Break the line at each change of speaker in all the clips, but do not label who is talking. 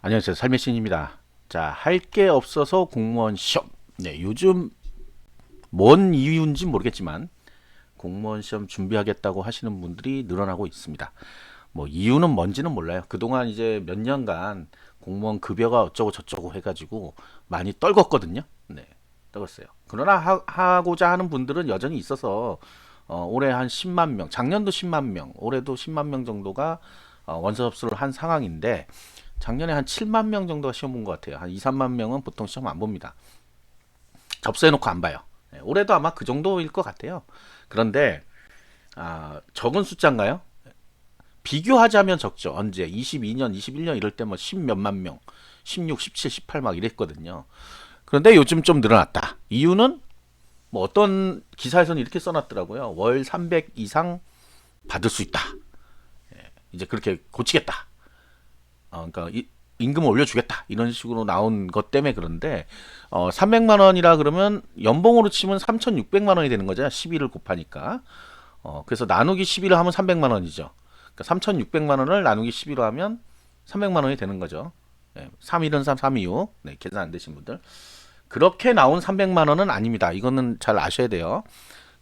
안녕하세요. 삶의 신입니다. 자, 할 게 없어서 공무원 시험. 네, 요즘 뭔 이유인지 모르겠지만 공무원 시험 준비하겠다고 하시는 분들이 늘어나고 있습니다. 뭐 이유는 뭔지는 몰라요. 그동안 이제 몇 년간 공무원 급여가 어쩌고 저쩌고 해가지고 많이 떨궜거든요. 네, 떨었어요. 그러나 하고자 하는 분들은 여전히 있어서 올해 한 10만 명, 작년도 10만 명, 올해도 10만 명 정도가 원서 접수를 한 상황인데 작년에 한 7만 명 정도가 시험 본 것 같아요. 한 2, 3만 명은 보통 시험 안 봅니다. 접수해놓고 안 봐요. 네, 올해도 아마 그 정도일 것 같아요. 그런데 적은 숫자인가요? 비교하자면 적죠. 언제? 22년, 21년 이럴 때 뭐 10 몇만 명, 16, 17, 18 막 이랬거든요. 그런데 요즘 좀 늘어났다. 이유는 뭐 어떤 기사에서는 이렇게 써놨더라고요. 월 300 이상 받을 수 있다. 이제 그렇게 고치겠다. 그러니까 임금을 올려주겠다 이런 식으로 나온 것 때문에 그런데 300만 원이라 그러면 연봉으로 치면 3,600만 원이 되는 거죠. 12를 곱하니까. 그래서 나누기 12를 하면 300만 원이죠. 그러니까 3,600만 원을 나누기 12로 하면 300만 원이 되는 거죠. 네, 3일은 3, 325. 네, 계산 안 되신 분들. 그렇게 나온 300만 원은 아닙니다. 이거는 잘 아셔야 돼요.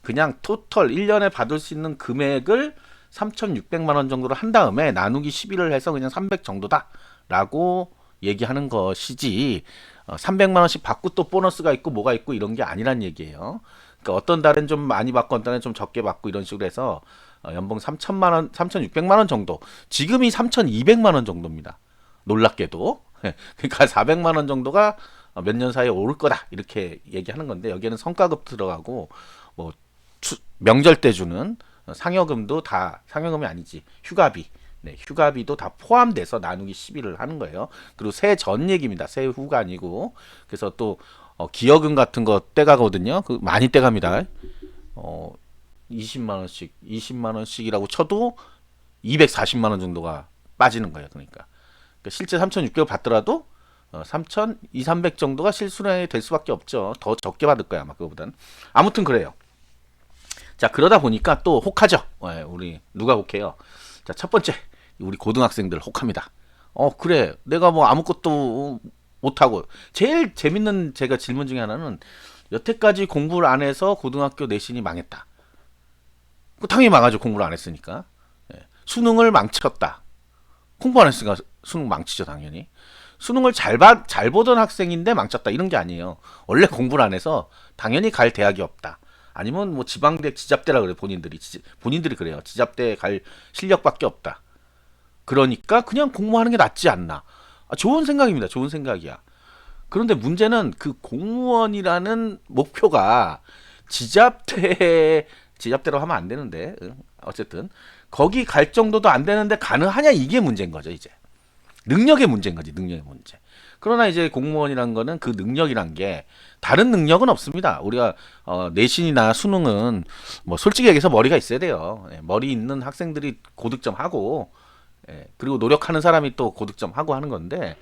그냥 토털 1년에 받을 수 있는 금액을 3,600만 원 정도로 한 다음에 나누기 12를 해서 그냥 300 정도다라고 얘기하는 것이지 300만 원씩 받고 또 보너스가 있고 뭐가 있고 이런 게 아니란 얘기예요. 그러니까 어떤 달은 좀 많이 받고 어떤 달은 좀 적게 받고 이런 식으로 해서 연봉 3천만 원, 3,600만 원 정도. 지금이 3,200만 원 정도입니다. 놀랍게도. 그러니까 400만 원 정도가 몇 년 사이에 오를 거다 이렇게 얘기하는 건데 여기에는 성과급 들어가고 뭐 명절 때 주는 상여금도 다 상여금이 아니지 휴가비 네, 휴가비도 다 포함돼서 나누기 12를 하는 거예요. 그리고 새 전 얘기입니다. 새 후가 아니고 그래서 또 기여금 같은 거 떼가거든요. 그 많이 떼갑니다. 어, 20만 원씩이라고 쳐도 240만 원 정도가 빠지는 거예요. 그러니까 실제 3,600을 받더라도 3,000, 2, 300 정도가 실수령이 될 수밖에 없죠. 더 적게 받을 거야 아마 그거보다는. 아무튼 그래요. 자, 그러다 보니까 또 혹하죠. 우리 누가 혹해요? 자, 첫 번째 우리 고등학생들 혹합니다. 그래 내가 뭐 아무것도 못하고 제일 재밌는 제가 질문 중에 하나는 여태까지 공부를 안 해서 고등학교 내신이 망했다. 그 당연히 망하죠. 공부를 안 했으니까. 수능을 망쳤다. 공부 안 했으니까 수능 망치죠 당연히. 수능을 잘 보던 학생인데 망쳤다 이런 게 아니에요. 원래 공부를 안 해서 당연히 갈 대학이 없다. 아니면 뭐 지방대 지잡대라 그래 본인들이 그래요. 지잡대 갈 실력밖에 없다. 그러니까 그냥 공부하는 게 낫지 않나. 좋은 생각입니다. 좋은 생각이야. 그런데 문제는 그 공무원이라는 목표가 지잡대로 하면 안 되는데 어쨌든 거기 갈 정도도 안 되는데 가능하냐 이게 문제인 거죠 이제. 능력의 문제인 거지 능력의 문제. 그러나 이제 공무원이란 거는 그 능력이란 게 다른 능력은 없습니다. 우리가 내신이나 수능은 뭐 솔직히 얘기해서 머리가 있어야 돼요. 머리 있는 학생들이 고득점 하고 그리고 노력하는 사람이 또 고득점 하고 하는 건데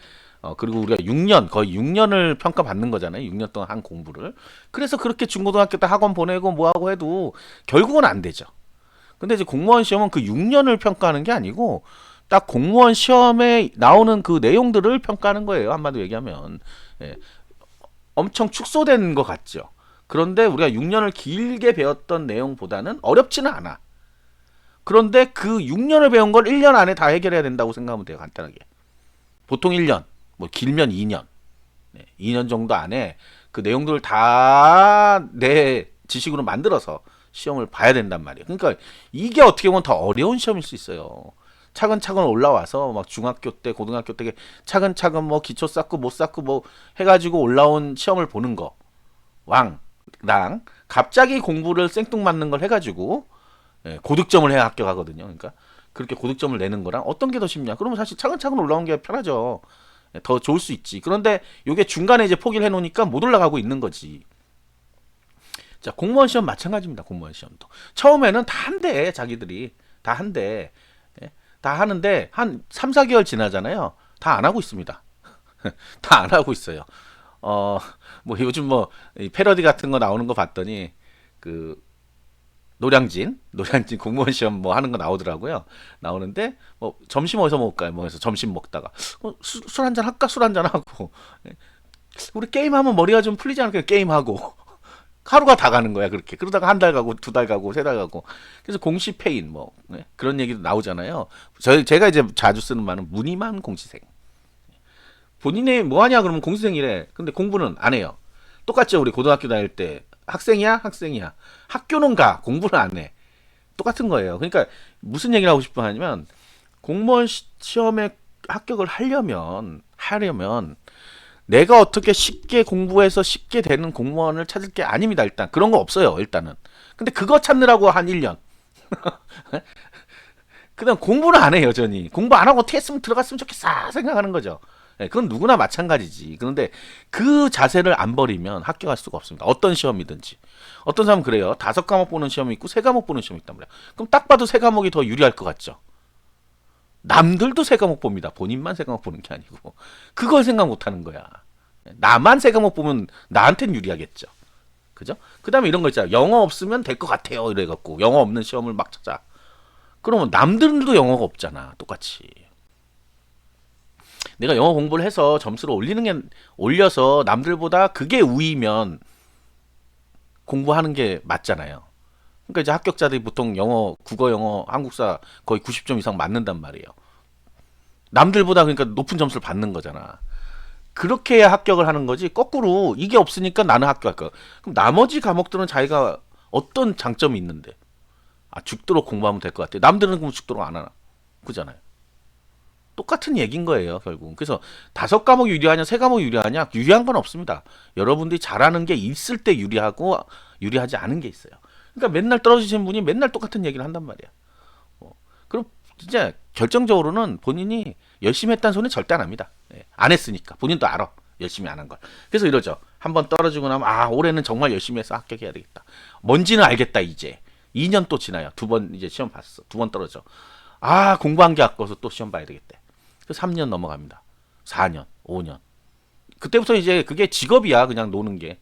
그리고 우리가 6년 거의 6년을 평가받는 거잖아요. 6년 동안 한 공부를. 그래서 그렇게 중고등학교 때 학원 보내고 뭐하고 해도 결국은 안 되죠. 근데 이제 공무원 시험은 그 6년을 평가하는 게 아니고 딱 공무원 시험에 나오는 그 내용들을 평가하는 거예요. 한마디로 얘기하면. 예, 엄청 축소된 것 같죠. 그런데 우리가 6년을 길게 배웠던 내용보다는 어렵지는 않아. 그런데 그 6년을 배운 걸 1년 안에 다 해결해야 된다고 생각하면 돼요. 간단하게. 보통 1년, 뭐 길면 2년. 2년 정도 안에 그 내용들을 다 내 지식으로 만들어서 시험을 봐야 된단 말이에요. 그러니까 이게 어떻게 보면 더 어려운 시험일 수 있어요. 차근차근 올라와서 막 중학교 때, 고등학교 때 차근차근 뭐 기초 쌓고 못 쌓고 뭐 해가지고 올라온 시험을 보는 거. 왕랑 갑자기 공부를 생뚱맞는 걸 해가지고 고득점을 해야 합격하거든요. 그러니까 그렇게 고득점을 내는 거랑 어떤 게 더 쉽냐? 그러면 사실 차근차근 올라온 게 편하죠. 더 좋을 수 있지. 그런데 이게 중간에 이제 포기를 해놓으니까 못 올라가고 있는 거지. 자, 공무원 시험 마찬가지입니다. 공무원 시험도 처음에는 다 한대 자기들이 다 한대 다 하는데 한 3, 4개월 지나잖아요. 다 안 하고 있습니다. 다 안 하고 있어요. 뭐 요즘 뭐 패러디 같은 거 나오는 거 봤더니 그 노량진 공무원 시험 뭐 하는 거 나오더라고요. 나오는데 뭐 점심 어디서 먹을까요? 뭐 해서 점심 먹다가 술 한잔 할까? 술 한잔 하고 우리 게임하면 머리가 좀 풀리지 않을까? 게임하고 하루가 다 가는 거야 그렇게. 그러다가 한 달 가고 두 달 가고 세 달 가고. 그래서 공시패인 뭐 그런 얘기도 나오잖아요. 제가 이제 자주 쓰는 말은 무늬만 공시생. 본인이 뭐 하냐 그러면 공시생이래. 근데 공부는 안 해요. 똑같죠. 우리 고등학교 다닐 때 학생이야 학생이야. 학교는 가 공부는 안 해. 똑같은 거예요. 그러니까 무슨 얘기를 하고 싶어 하냐면 공무원 시험에 합격을 하려면 내가 어떻게 쉽게 공부해서 쉽게 되는 공무원을 찾을 게 아닙니다. 일단 그런 거 없어요. 일단은. 근데 그거 찾느라고 한 1년. 그다음 공부는 안 해요. 여전히. 공부 안 하고 TSM 들어갔으면 좋겠어 생각하는 거죠. 네, 그건 누구나 마찬가지지. 그런데 그 자세를 안 버리면 합격할 수가 없습니다. 어떤 시험이든지. 어떤 사람은 그래요. 5과목 보는 시험이 있고 3과목 보는 시험이 있단 말이야. 그럼 딱 봐도 3과목이 더 유리할 것 같죠. 남들도 3과목 봅니다. 본인만 3과목 보는 게 아니고. 그걸 생각 못 하는 거야. 나만 3과목 보면 나한텐 유리하겠죠. 그죠? 그 다음에 이런 거 있잖아. 영어 없으면 될 것 같아요. 이래갖고. 영어 없는 시험을 막 찾아. 그러면 남들도 영어가 없잖아. 똑같이. 내가 영어 공부를 해서 점수를 올려서 남들보다 그게 우위면 공부하는 게 맞잖아요. 그러니까 이제 합격자들이 보통 영어, 국어, 영어, 한국사 거의 90점 이상 맞는단 말이에요. 남들보다 그러니까 높은 점수를 받는 거잖아. 그렇게 해야 합격을 하는 거지. 거꾸로 이게 없으니까 나는 합격할 거야. 그럼 나머지 과목들은 자기가 어떤 장점이 있는데 죽도록 공부하면 될 것 같아. 남들은 그럼 죽도록 안 하나. 그잖아요. 똑같은 얘기인 거예요, 결국. 그래서 5과목이 유리하냐, 3과목이 유리하냐, 유리한 건 없습니다. 여러분들이 잘하는 게 있을 때 유리하고, 유리하지 않은 게 있어요. 그러니까 맨날 떨어지시는 분이 맨날 똑같은 얘기를 한단 말이야. 그럼 진짜 결정적으로는 본인이 열심히 했다는 소리는 절대 안 합니다. 안 했으니까. 본인도 알아. 열심히 안 한 걸. 그래서 이러죠. 한번 떨어지고 나면, 올해는 정말 열심히 해서 합격해야 되겠다. 뭔지는 알겠다, 이제. 2년 또 지나요. 2번 이제 시험 봤어. 2번 떨어져. 공부한 게 아까워서 또 시험 봐야 되겠대. 3년 넘어갑니다. 4년, 5년. 그때부터 이제 그게 직업이야. 그냥 노는 게.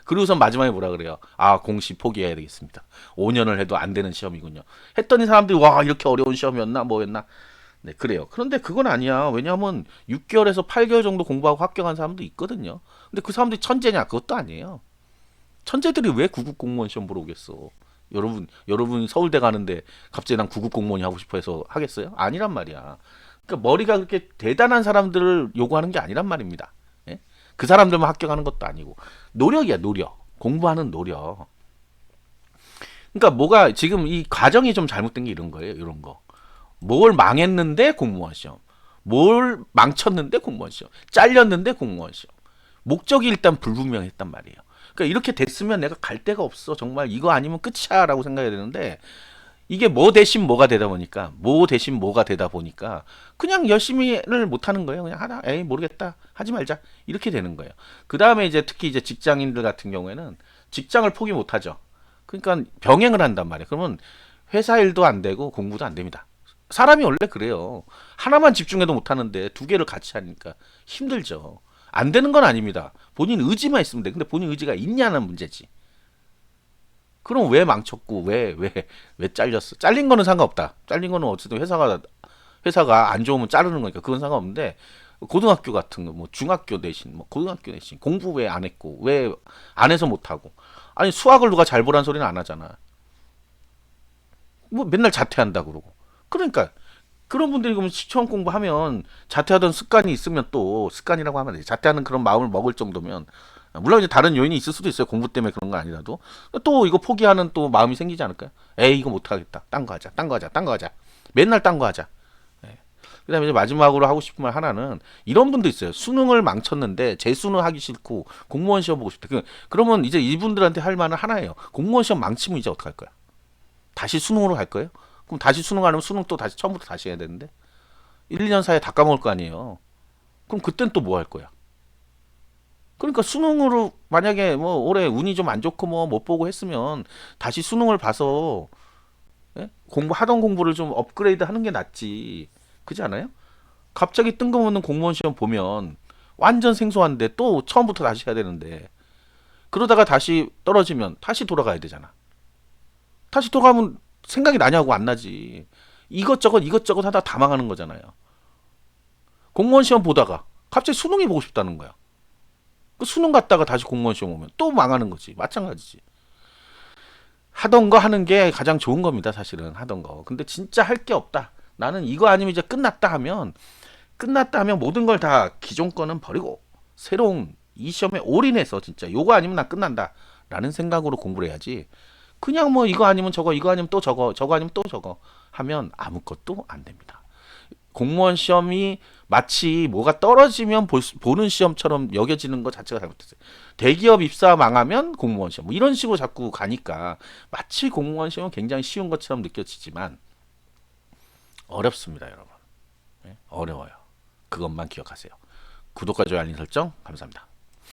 그리고선 마지막에 뭐라 그래요? 공시 포기해야 되겠습니다. 5년을 해도 안 되는 시험이군요. 했더니 사람들이 와 이렇게 어려운 시험이었나 뭐였나. 네 그래요. 그런데 그건 아니야. 왜냐하면 6개월에서 8개월 정도 공부하고 합격한 사람도 있거든요. 근데 그 사람들이 천재냐? 그것도 아니에요. 천재들이 왜 9급 공무원 시험 보러 오겠어? 여러분 서울대 가는데 갑자기 난 9급 공무원이 하고 싶어 해서 하겠어요? 아니란 말이야. 그러니까 머리가 그렇게 대단한 사람들을 요구하는 게 아니란 말입니다. 예? 그 사람들만 합격하는 것도 아니고 노력이야 노력. 공부하는 노력. 그러니까 뭐가 지금 이 과정이 좀 잘못된 게 이런 거예요. 이런 거. 뭘 망했는데 공무원 시험. 뭘 망쳤는데 공무원 시험. 잘렸는데 공무원 시험. 목적이 일단 불분명했단 말이에요. 그러니까 이렇게 됐으면 내가 갈 데가 없어. 정말 이거 아니면 끝이야 라고 생각해야 되는데 이게 뭐 대신 뭐가 되다 보니까 그냥 열심히를 못하는 거예요. 그냥 하나 모르겠다 하지 말자 이렇게 되는 거예요. 그 다음에 이제 특히 이제 직장인들 같은 경우에는 직장을 포기 못하죠. 그러니까 병행을 한단 말이에요. 그러면 회사 일도 안 되고 공부도 안 됩니다. 사람이 원래 그래요. 하나만 집중해도 못하는데 2개를 같이 하니까 힘들죠. 안 되는 건 아닙니다. 본인 의지만 있으면 돼. 근데 본인 의지가 있냐는 문제지. 그럼 왜 망쳤고 왜 잘렸어? 잘린 거는 상관없다. 잘린 거는 어쨌든 회사가 안 좋으면 자르는 거니까 그건 상관없는데 고등학교 같은 거 뭐 중학교 내신 뭐 고등학교 내신 공부 왜 안 했고 왜 안 해서 못 하고 아니 수학을 누가 잘 보라는 소리는 안 하잖아. 뭐 맨날 자퇴한다 그러고. 그러니까 그런 분들이 그러면 시험 공부하면 자퇴하던 습관이 있으면 또 습관이라고 하면 돼. 자퇴하는 그런 마음을 먹을 정도면 물론 이제 다른 요인이 있을 수도 있어요. 공부 때문에 그런 거 아니라도 또 이거 포기하는 또 마음이 생기지 않을까요? 에이 이거 못하겠다. 딴 거 하자. 딴 거 하자. 딴 거 하자. 맨날 딴 거 하자. 예. 그다음에 이제 마지막으로 하고 싶은 말 하나는 이런 분도 있어요. 수능을 망쳤는데 재수는 하기 싫고 공무원 시험 보고 싶다. 그러면 이제 이분들한테 할 말은 하나예요. 공무원 시험 망치면 이제 어떡할 거야? 다시 수능으로 갈 거예요? 그럼 다시 수능 안 하면 수능 또 다시 처음부터 다시 해야 되는데 1, 2년 사이에 다 까먹을 거 아니에요. 그럼 그땐 또 뭐 할 거야? 그러니까 수능으로 만약에 뭐 올해 운이 좀 안 좋고 뭐 못 보고 했으면 다시 수능을 봐서 하던 공부를 좀 업그레이드 하는 게 낫지. 그렇지 않아요? 갑자기 뜬금없는 공무원 시험 보면 완전 생소한데 또 처음부터 다시 해야 되는데 그러다가 다시 떨어지면 다시 돌아가야 되잖아. 다시 돌아가면 생각이 나냐고 안 나지. 이것저것 하다 다 망하는 거잖아요. 공무원 시험 보다가 갑자기 수능이 보고 싶다는 거야. 그 수능 갔다가 다시 공무원 시험 오면 또 망하는 거지. 마찬가지지. 하던 거 하는 게 가장 좋은 겁니다. 사실은 하던 거. 근데 진짜 할 게 없다. 나는 이거 아니면 이제 끝났다 하면 모든 걸 다 기존 거는 버리고 새로운 이 시험에 올인해서 진짜 요거 아니면 나 끝난다 라는 생각으로 공부를 해야지. 그냥 뭐 이거 아니면 저거, 이거 아니면 또 저거 아니면 또 저거 하면 아무것도 안 됩니다. 공무원 시험이 마치 뭐가 떨어지면 보는 시험처럼 여겨지는 것 자체가 잘못됐어요. 대기업 입사 망하면 공무원 시험 뭐 이런 식으로 자꾸 가니까 마치 공무원 시험은 굉장히 쉬운 것처럼 느껴지지만 어렵습니다, 여러분. 네? 어려워요. 그것만 기억하세요. 구독과 좋아요, 알림 설정 감사합니다.